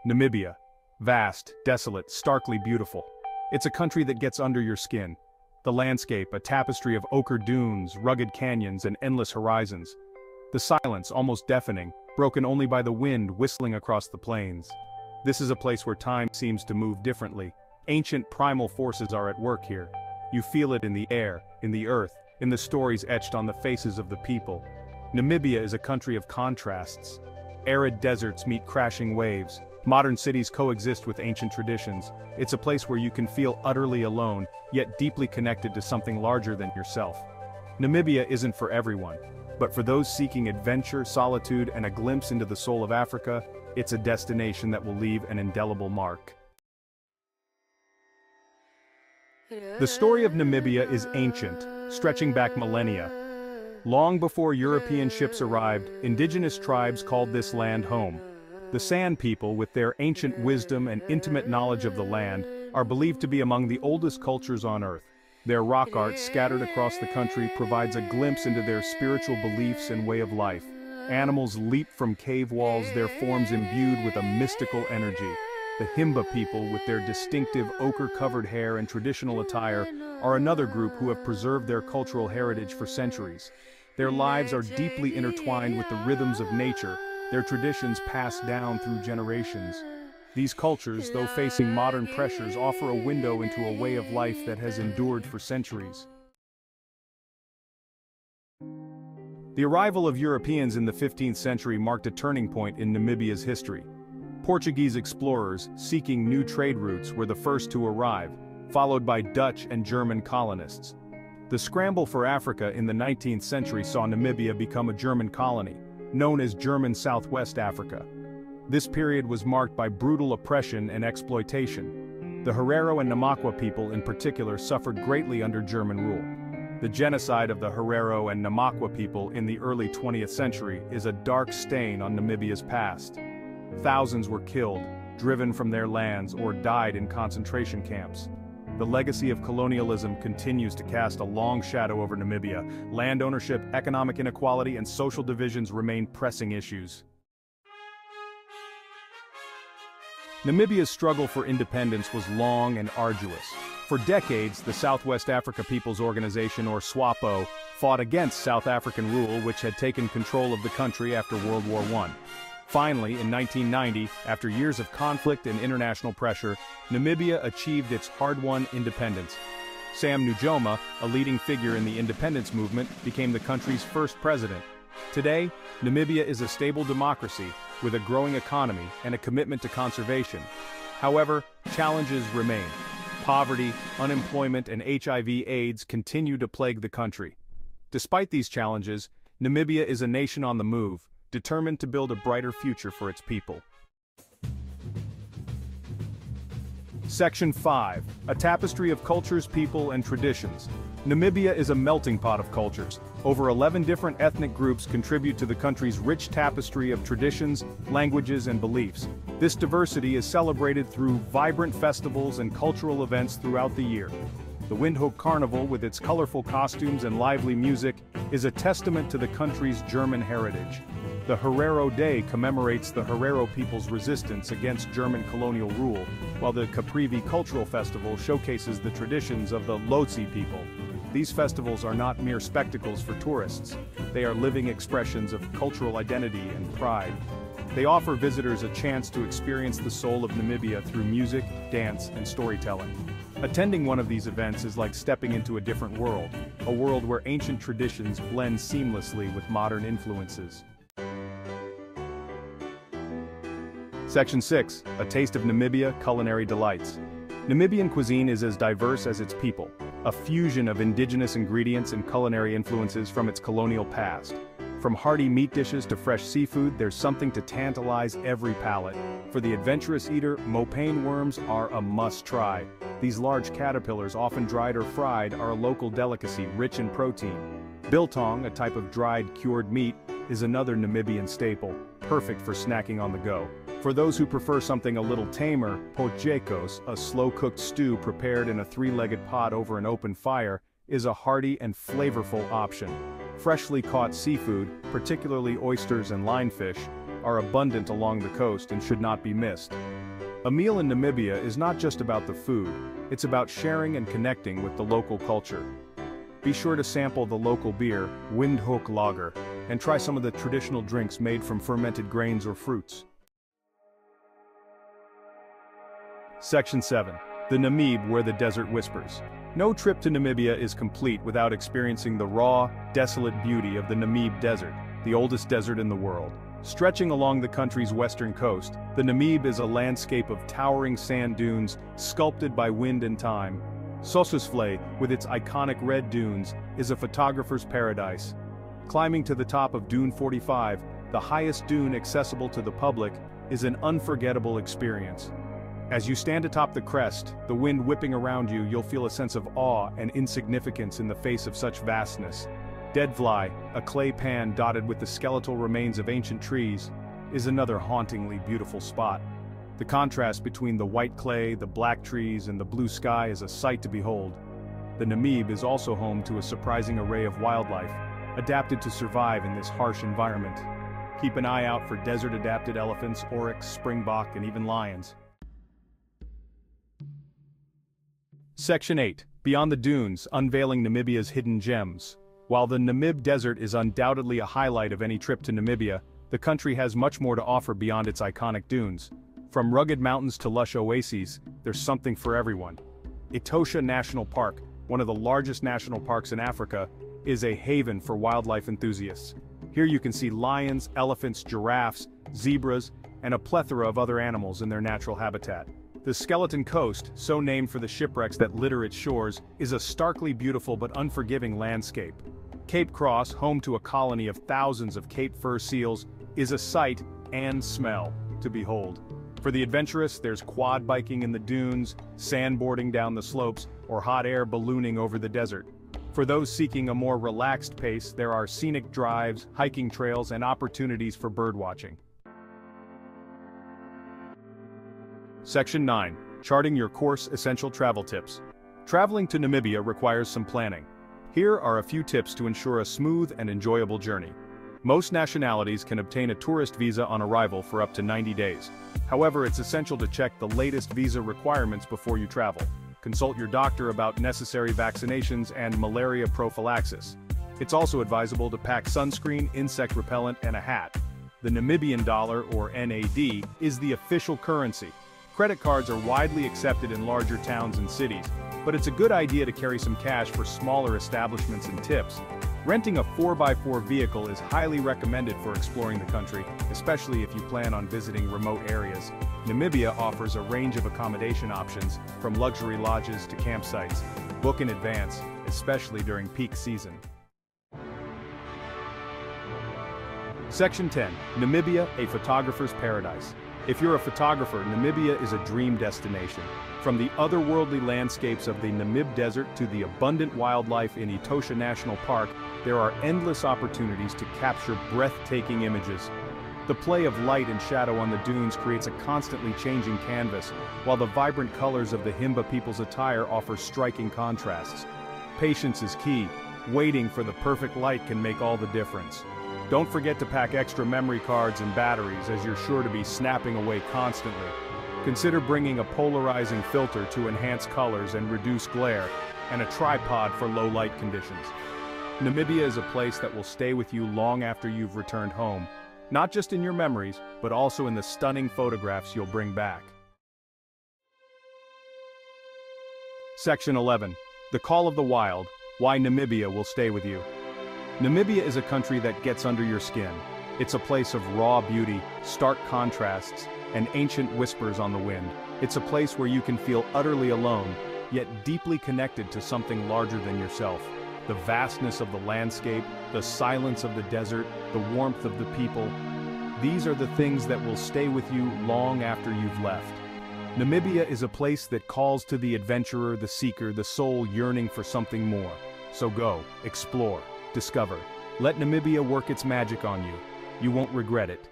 Namibia. Vast, desolate, starkly beautiful. It's a country that gets under your skin. The landscape, a tapestry of ochre dunes, rugged canyons, and endless horizons. The silence, almost deafening, broken only by the wind whistling across the plains. This is a place where time seems to move differently. Ancient primal forces are at work here. You feel it in the air, in the earth, in the stories etched on the faces of the people. Namibia is a country of contrasts. Arid deserts meet crashing waves. Modern cities coexist with ancient traditions. It's a place where you can feel utterly alone, yet deeply connected to something larger than yourself. Namibia isn't for everyone, but for those seeking adventure, solitude, and a glimpse into the soul of Africa, it's a destination that will leave an indelible mark. The story of Namibia is ancient, stretching back millennia. Long before European ships arrived, indigenous tribes called this land home. The Sand people, with their ancient wisdom and intimate knowledge of the land, are believed to be among the oldest cultures on Earth. Their rock art scattered across the country provides a glimpse into their spiritual beliefs and way of life. Animals leap from cave walls, their forms imbued with a mystical energy. The Himba people, with their distinctive ochre-covered hair and traditional attire, are another group who have preserved their cultural heritage for centuries. Their lives are deeply intertwined with the rhythms of nature, their traditions passed down through generations. These cultures, though facing modern pressures, offer a window into a way of life that has endured for centuries. The arrival of Europeans in the 15th century marked a turning point in Namibia's history. Portuguese explorers, seeking new trade routes, were the first to arrive, followed by Dutch and German colonists. The scramble for Africa in the 19th century saw Namibia become a German colony, known as German Southwest Africa. This period was marked by brutal oppression and exploitation. The Herero and Namakwa people in particular suffered greatly under German rule. The genocide of the Herero and Namakwa people in the early 20th century is a dark stain on Namibia's past. Thousands were killed, driven from their lands, or died in concentration camps. The legacy of colonialism continues to cast a long shadow over Namibia. Land ownership, economic inequality, and social divisions remain pressing issues. Namibia's struggle for independence was long and arduous. For decades, the Southwest Africa People's Organization, or SWAPO, fought against South African rule, which had taken control of the country after World War I. Finally, in 1990, after years of conflict and international pressure, Namibia achieved its hard-won independence. Sam Nujoma, a leading figure in the independence movement, became the country's first president. Today, Namibia is a stable democracy, with a growing economy and a commitment to conservation. However, challenges remain. Poverty, unemployment, and HIV/AIDS continue to plague the country. Despite these challenges, Namibia is a nation on the move, determined to build a brighter future for its people. Section 5. A tapestry of cultures, people, and traditions. Namibia is a melting pot of cultures. Over 11 different ethnic groups contribute to the country's rich tapestry of traditions, languages, and beliefs. This diversity is celebrated through vibrant festivals and cultural events throughout the year. The Windhoek Carnival, with its colorful costumes and lively music, is a testament to the country's German heritage. The Herero Day commemorates the Herero people's resistance against German colonial rule, while the Caprivi Cultural Festival showcases the traditions of the Lotse people. These festivals are not mere spectacles for tourists. They are living expressions of cultural identity and pride. They offer visitors a chance to experience the soul of Namibia through music, dance, and storytelling. Attending one of these events is like stepping into a different world, a world where ancient traditions blend seamlessly with modern influences. Section 6. A taste of Namibia, culinary delights. Namibian cuisine is as diverse as its people, a fusion of indigenous ingredients and culinary influences from its colonial past. From hearty meat dishes to fresh seafood, there's something to tantalize every palate. For the adventurous eater, mopane worms are a must-try. These large caterpillars, often dried or fried, are a local delicacy rich in protein. Biltong, a type of dried, cured meat, is another Namibian staple, perfect for snacking on the go. For those who prefer something a little tamer, potjekos, a slow-cooked stew prepared in a three-legged pot over an open fire, is a hearty and flavorful option. Freshly caught seafood, particularly oysters and lionfish, are abundant along the coast and should not be missed. A meal in Namibia is not just about the food, it's about sharing and connecting with the local culture. Be sure to sample the local beer, Windhoek Lager, and try some of the traditional drinks made from fermented grains or fruits. Section 7. The Namib where the desert whispers. No trip to Namibia is complete without experiencing the raw, desolate beauty of the Namib Desert, the oldest desert in the world. Stretching along the country's western coast, the Namib is a landscape of towering sand dunes sculpted by wind and time. Sossusvlei, with its iconic red dunes, is a photographer's paradise. Climbing to the top of Dune 45, the highest dune accessible to the public, is an unforgettable experience. As you stand atop the crest, the wind whipping around you, you'll feel a sense of awe and insignificance in the face of such vastness. Deadfly, a clay pan dotted with the skeletal remains of ancient trees, is another hauntingly beautiful spot. The contrast between the white clay, the black trees, and the blue sky is a sight to behold. The Namib is also home to a surprising array of wildlife, adapted to survive in this harsh environment. Keep an eye out for desert-adapted elephants, oryx, springbok, and even lions. Section 8. Beyond the Dunes, unveiling Namibia's hidden gems. While the Namib Desert is undoubtedly a highlight of any trip to Namibia, the country has much more to offer beyond its iconic dunes. From rugged mountains to lush oases, there's something for everyone. Etosha National Park, one of the largest national parks in Africa, is a haven for wildlife enthusiasts. Here you can see lions, elephants, giraffes, zebras, and a plethora of other animals in their natural habitat. The Skeleton Coast, so named for the shipwrecks that litter its shores, is a starkly beautiful but unforgiving landscape. Cape Cross, home to a colony of thousands of Cape fur seals, is a sight and smell to behold. For the adventurous, there's quad biking in the dunes, sandboarding down the slopes, or hot air ballooning over the desert. For those seeking a more relaxed pace, there are scenic drives, hiking trails, and opportunities for birdwatching. Section 9. Charting your course essential travel tips. Traveling to Namibia requires some planning. Here are a few tips to ensure a smooth and enjoyable journey. Most nationalities can obtain a tourist visa on arrival for up to 90 days. However, it's essential to check the latest visa requirements before you travel. Consult your doctor about necessary vaccinations and malaria prophylaxis. It's also advisable to pack sunscreen, insect repellent, and a hat. The Namibian dollar, or NAD, is the official currency. Credit cards are widely accepted in larger towns and cities, but it's a good idea to carry some cash for smaller establishments and tips. Renting a 4x4 vehicle is highly recommended for exploring the country, especially if you plan on visiting remote areas. Namibia offers a range of accommodation options, from luxury lodges to campsites. Book in advance, especially during peak season. Section 10. Namibia, a photographer's paradise. If you're a photographer, Namibia is a dream destination. From the otherworldly landscapes of the Namib Desert to the abundant wildlife in Etosha National Park, there are endless opportunities to capture breathtaking images. The play of light and shadow on the dunes creates a constantly changing canvas, while the vibrant colors of the Himba people's attire offer striking contrasts. Patience is key. Waiting for the perfect light can make all the difference. Don't forget to pack extra memory cards and batteries, as you're sure to be snapping away constantly. Consider bringing a polarizing filter to enhance colors and reduce glare, and a tripod for low light conditions. Namibia is a place that will stay with you long after you've returned home, not just in your memories, but also in the stunning photographs you'll bring back. Section 11. The Call of the Wild, Why Namibia Will Stay With You. Namibia is a country that gets under your skin. It's a place of raw beauty, stark contrasts, and ancient whispers on the wind. It's a place where you can feel utterly alone, yet deeply connected to something larger than yourself. The vastness of the landscape, the silence of the desert, the warmth of the people. These are the things that will stay with you long after you've left. Namibia is a place that calls to the adventurer, the seeker, the soul yearning for something more. So go, explore, discover. Let Namibia work its magic on you. You won't regret it.